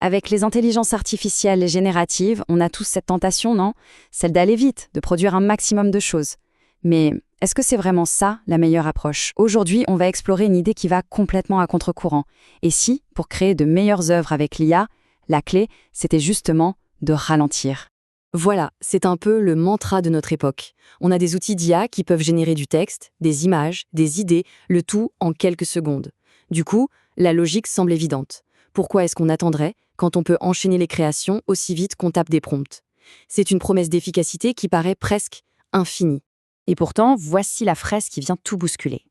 Avec les intelligences artificielles et génératives, on a tous cette tentation, non? Celle d'aller vite, de produire un maximum de choses. Mais est-ce que c'est vraiment ça, la meilleure approche? Aujourd'hui, on va explorer une idée qui va complètement à contre-courant. Et si, pour créer de meilleures œuvres avec l'IA, la clé, c'était justement de ralentir? Voilà, c'est un peu le mantra de notre époque. On a des outils d'IA qui peuvent générer du texte, des images, des idées, le tout en quelques secondes. Du coup, la logique semble évidente. Pourquoi est-ce qu'on attendrait quand on peut enchaîner les créations aussi vite qu'on tape des prompts? C'est une promesse d'efficacité qui paraît presque infinie. Et pourtant, voici la fraise qui vient tout bousculer.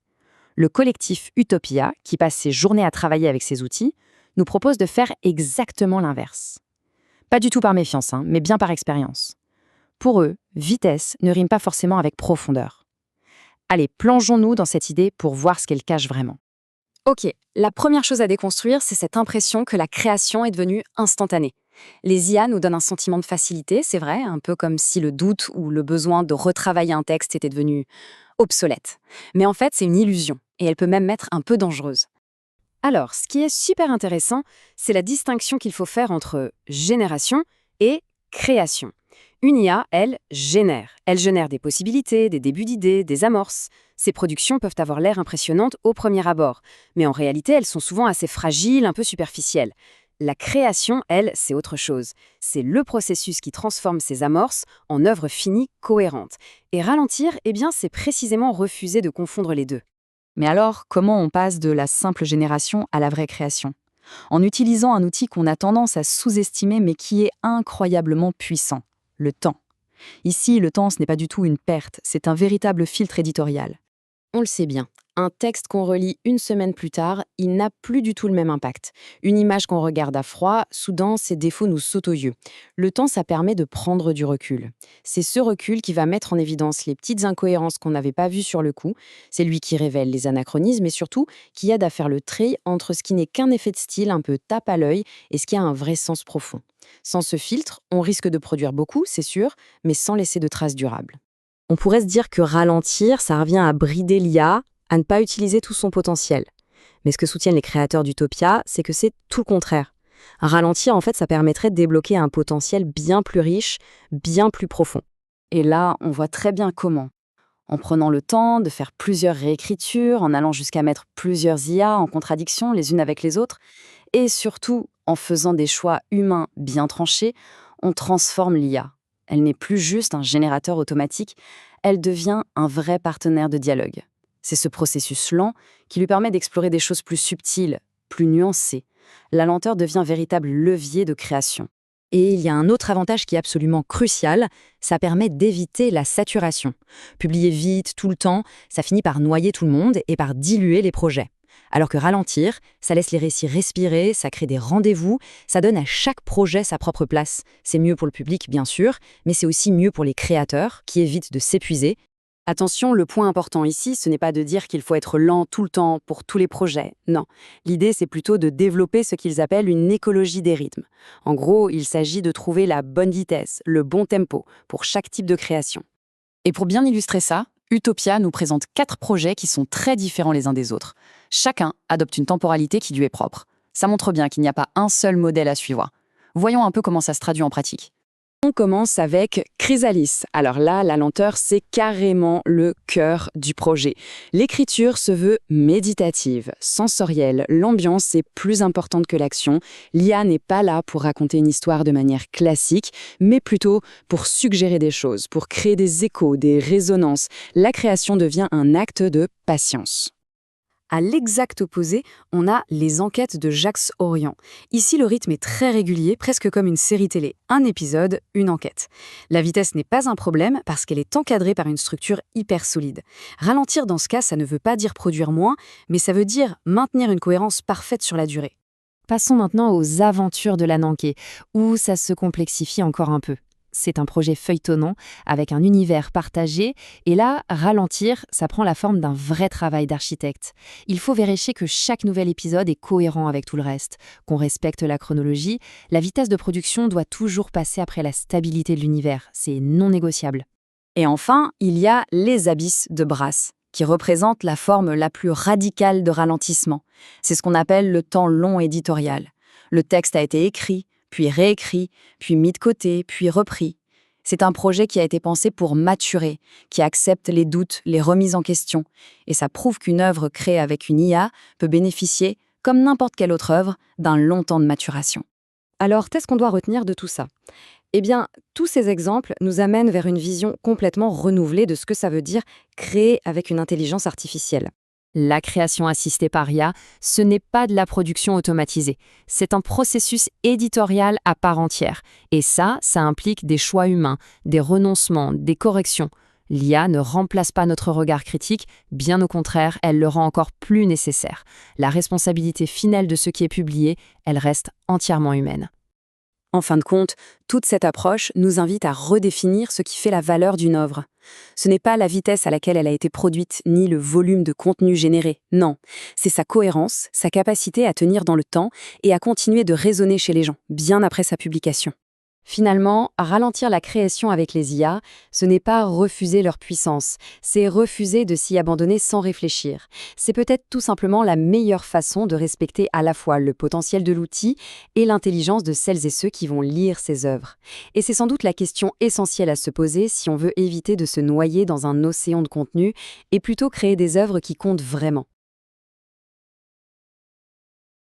Le collectif Utopia, qui passe ses journées à travailler avec ces outils, nous propose de faire exactement l'inverse. Pas du tout par méfiance, mais bien par expérience. Pour eux, vitesse ne rime pas forcément avec profondeur. Allez, plongeons-nous dans cette idée pour voir ce qu'elle cache vraiment. Ok, la première chose à déconstruire, c'est cette impression que la création est devenue instantanée. Les IA nous donnent un sentiment de facilité, c'est vrai, un peu comme si le doute ou le besoin de retravailler un texte était devenu obsolète. Mais en fait, c'est une illusion, et elle peut même être un peu dangereuse. Alors, ce qui est super intéressant, c'est la distinction qu'il faut faire entre génération et création. Une IA, elle génère des possibilités, des débuts d'idées, des amorces. Ces productions peuvent avoir l'air impressionnantes au premier abord, mais en réalité, elles sont souvent assez fragiles, un peu superficielles. La création, elle, c'est autre chose. C'est le processus qui transforme ces amorces en œuvres finies cohérentes. Et ralentir, eh bien, c'est précisément refuser de confondre les deux. Mais alors, comment on passe de la simple génération à la vraie création? En utilisant un outil qu'on a tendance à sous-estimer mais qui est incroyablement puissant, le temps. Ici, le temps, ce n'est pas du tout une perte, c'est un véritable filtre éditorial. On le sait bien, un texte qu'on relit une semaine plus tard, il n'a plus du tout le même impact. Une image qu'on regarde à froid, soudain, ses défauts nous sautent aux yeux. Le temps, ça permet de prendre du recul. C'est ce recul qui va mettre en évidence les petites incohérences qu'on n'avait pas vues sur le coup. C'est lui qui révèle les anachronismes et surtout qui aide à faire le tri entre ce qui n'est qu'un effet de style un peu tape à l'œil et ce qui a un vrai sens profond. Sans ce filtre, on risque de produire beaucoup, c'est sûr, mais sans laisser de traces durables. On pourrait se dire que ralentir, ça revient à brider l'IA, à ne pas utiliser tout son potentiel. Mais ce que soutiennent les créateurs d'Utopia, c'est que c'est tout le contraire. Ralentir, en fait, ça permettrait de débloquer un potentiel bien plus riche, bien plus profond. Et là, on voit très bien comment. En prenant le temps de faire plusieurs réécritures, en allant jusqu'à mettre plusieurs IA en contradiction les unes avec les autres, et surtout en faisant des choix humains bien tranchés, on transforme l'IA. Elle n'est plus juste un générateur automatique, elle devient un vrai partenaire de dialogue. C'est ce processus lent qui lui permet d'explorer des choses plus subtiles, plus nuancées. La lenteur devient véritable levier de création. Et il y a un autre avantage qui est absolument crucial, ça permet d'éviter la saturation. Publier vite, tout le temps, ça finit par noyer tout le monde et par diluer les projets. Alors que ralentir, ça laisse les récits respirer, ça crée des rendez-vous, ça donne à chaque projet sa propre place. C'est mieux pour le public, bien sûr, mais c'est aussi mieux pour les créateurs, qui évitent de s'épuiser. Attention, le point important ici, ce n'est pas de dire qu'il faut être lent tout le temps pour tous les projets. Non, l'idée c'est plutôt de développer ce qu'ils appellent une écologie des rythmes. En gros, il s'agit de trouver la bonne vitesse, le bon tempo pour chaque type de création. Et pour bien illustrer ça, Utopia nous présente 4 projets qui sont très différents les uns des autres. Chacun adopte une temporalité qui lui est propre. Ça montre bien qu'il n'y a pas un seul modèle à suivre. Voyons un peu comment ça se traduit en pratique. On commence avec Chrysalis. Alors là, la lenteur, c'est carrément le cœur du projet. L'écriture se veut méditative, sensorielle. L'ambiance est plus importante que l'action. L'IA n'est pas là pour raconter une histoire de manière classique, mais plutôt pour suggérer des choses, pour créer des échos, des résonances. La création devient un acte de patience. À l'exact opposé, on a Les Enquêtes de Jacques Orion. Ici, le rythme est très régulier, presque comme une série télé. Un épisode, une enquête. La vitesse n'est pas un problème parce qu'elle est encadrée par une structure hyper solide. Ralentir dans ce cas, ça ne veut pas dire produire moins, mais ça veut dire maintenir une cohérence parfaite sur la durée. Passons maintenant aux aventures de la Nanké, où ça se complexifie encore un peu. C'est un projet feuilletonnant, avec un univers partagé, et là, ralentir, ça prend la forme d'un vrai travail d'architecte. Il faut vérifier que chaque nouvel épisode est cohérent avec tout le reste, qu'on respecte la chronologie. La vitesse de production doit toujours passer après la stabilité de l'univers, c'est non négociable. Et enfin, il y a Les Abysses de Brass, qui représentent la forme la plus radicale de ralentissement. C'est ce qu'on appelle le temps long éditorial. Le texte a été écrit, puis réécrit, puis mis de côté, puis repris. C'est un projet qui a été pensé pour maturer, qui accepte les doutes, les remises en question. Et ça prouve qu'une œuvre créée avec une IA peut bénéficier, comme n'importe quelle autre œuvre, d'un long temps de maturation. Alors, qu'est-ce qu'on doit retenir de tout ça? Eh bien, tous ces exemples nous amènent vers une vision complètement renouvelée de ce que ça veut dire créer avec une intelligence artificielle. La création assistée par IA, ce n'est pas de la production automatisée. C'est un processus éditorial à part entière. Et ça implique des choix humains, des renoncements, des corrections. L'IA ne remplace pas notre regard critique, bien au contraire, elle le rend encore plus nécessaire. La responsabilité finale de ce qui est publié, elle reste entièrement humaine. En fin de compte, toute cette approche nous invite à redéfinir ce qui fait la valeur d'une œuvre. Ce n'est pas la vitesse à laquelle elle a été produite, ni le volume de contenu généré, non. C'est sa cohérence, sa capacité à tenir dans le temps et à continuer de résonner chez les gens, bien après sa publication. Finalement, ralentir la création avec les IA, ce n'est pas refuser leur puissance, c'est refuser de s'y abandonner sans réfléchir. C'est peut-être tout simplement la meilleure façon de respecter à la fois le potentiel de l'outil et l'intelligence de celles et ceux qui vont lire ces œuvres. Et c'est sans doute la question essentielle à se poser si on veut éviter de se noyer dans un océan de contenu et plutôt créer des œuvres qui comptent vraiment.